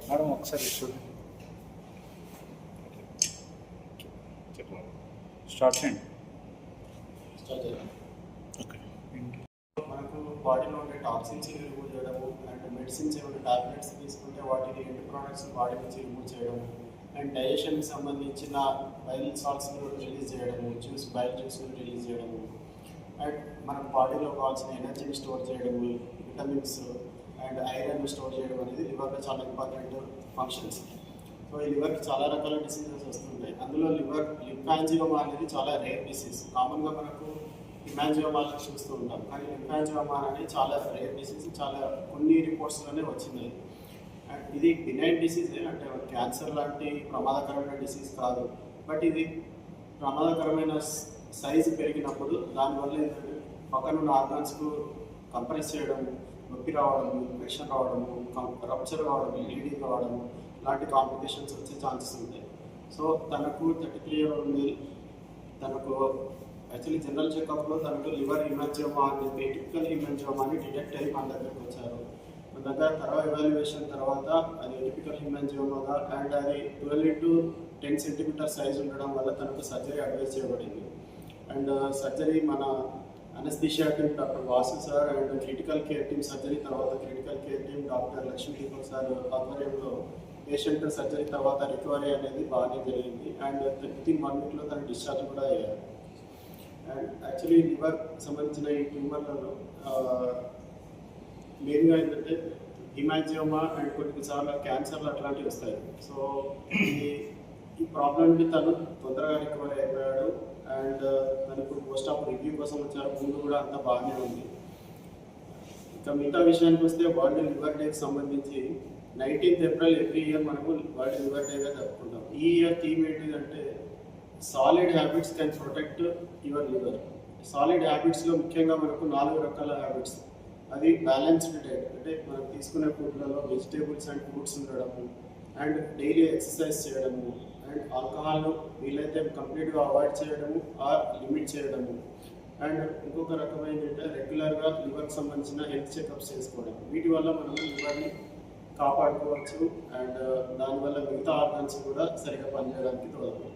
Madam ఒకసారి చూడండి. Start చేయండి. మనకు బాడీలో ఉండే టాక్సిన్స్ రిమూవ్ చేయడము అండ్ మెడిసిన్స్ ఏమైనా టాబ్లెట్స్ తీసుకుంటే వాటిని ఎండ్ ప్రోడక్ట్స్ బాడీ నుంచి రిమూవ్ చేయడము అండ్ డైజెషన్కి సంబంధించిన బైల్ సాల్ట్స్ని రిలీజ్ చేయడము బైల్ జ్యూస్ని రిలీజ్ చేయడము అండ్ మన బాడీలో కావాల్సిన ఎనర్జీని స్టోర్ చేయడము విటమిన్స్ అండ్ ఐరన్ స్టోర్ చేయడం అనేది లివర్లో చాలా ఇంపార్టెంట్ ఫంక్షన్స్. సో ఈ లివర్కి చాలా రకాల డిసీజెస్ వస్తుంటాయి. అందులో లింఫాంజియోమా అనేది చాలా రేర్ డిసీజ్. కామన్గా మనకు హిమాంజియోమాలను చూస్తూ ఉంటాం, కానీ లింఫాంజియోమా అనేది చాలా రేర్ డిసీజ్. చాలా కొన్ని రిపోర్ట్స్లోనే వచ్చింది. అండ్ ఇది బినైన్ డిసీజే, అంటే క్యాన్సర్ లాంటి ప్రమాదకరమైన డిసీజ్ కాదు. బట్ ఇది ప్రమాదకరమైన సైజు పెరిగినప్పుడు దానివల్ల ఏంటంటే పక్కనున్న ఆర్గాన్స్కు కంప్రెస్ చేయడము, నొప్పి రావడము, ఇన్ఫెక్షన్ రావడము, రప్చర్ కావడము, బ్లీడింగ్ కావడము లాంటి కాంప్లికేషన్స్ వచ్చే ఛాన్సెస్ ఉంటాయి. సో తనకు 33 year old మేల్ తనకు యాక్చువల్లీ జనరల్ చెకప్లో తనకు లివర్ హిమాంజియోమా అనేది టిపికల్ హిమాంజియోమా అని డిటెక్ట్ అయ్యి మన దగ్గరకు వచ్చారు. మన దగ్గర తర్వాత ఎవాల్యుయేషన్ తర్వాత అది టిపికల్ హిమాంజియోమాగా అండ్ అది 12 into 10 centimeter సైజ్ ఉండడం వల్ల తనకు సర్జరీ అడ్వైజ్ చేయబడింది. అండ్ సర్జరీ మన anaesthesia team doctor Vasu sir and critical care team surgery తర్వాత critical care team doctor Lakshmi Deepak sir ఆధ్వర్యంలో పేషెంట్ సర్జరీ తర్వాత రికవరీ అనేది బాగానే జరిగింది. అండ్ వితిన్ 1 weekలో తను డిశ్చార్జ్ కూడా అయ్యారు. అండ్ యాక్చువల్లీ లివర్ సంబంధించిన ఈ ట్యూమర్లలో మెయిన్గా ఏంటంటే హిమాంజియోమా అండ్ కొన్నిసార్లు క్యాన్సర్లు అట్లాంటివి వస్తాయి. సో ఈ ప్రాబ్లమ్ని తను తొందరగా రికవరీ అయిపోయాడు. అండ్ తనకు పోస్ట్ ఆఫ్ రివ్యూ కోసం వచ్చారు. ముందు కూడా అంతా బాగానే ఉంది. ఇంకా మిగతా విషయానికి వస్తే వరల్డ్ లివర్ డేకి సంబంధించి 19th April ఎవ్రీ ఇయర్ మనము వరల్డ్ లివర్ డేగా జరుపుకుంటాం. ఈ ఇయర్ థీమ్ ఏంటిదంటే solid habits can protect your liver. Solid హ్యాబిట్స్లో ముఖ్యంగా మనకు 4 రకాల హ్యాబిట్స్. అది బ్యాలెన్స్డ్ డైట్, అంటే మనం తీసుకునే ఫుడ్లలో వెజిటేబుల్స్ అండ్ ఫ్రూట్స్ ఉండడము అండ్ డైలీ ఎక్సర్సైజ్ చేయడము అండ్ ఆల్కహాల్ వీలైతే కంప్లీట్గా అవాయిడ్ చేయడము ఆర్ లిమిట్ చేయడము అండ్ ఇంకొక రకమైన ఏంటంటే రెగ్యులర్గా లివర్కి సంబంధించిన హెల్త్ చెకప్స్ చేసుకోవడం. వీటి వల్ల మనం లివర్ని కాపాడుకోవచ్చు అండ్ దానివల్ల మిగతా ఆర్గాన్స్ కూడా సరిగ్గా పనిచేయడానికి తోడదు.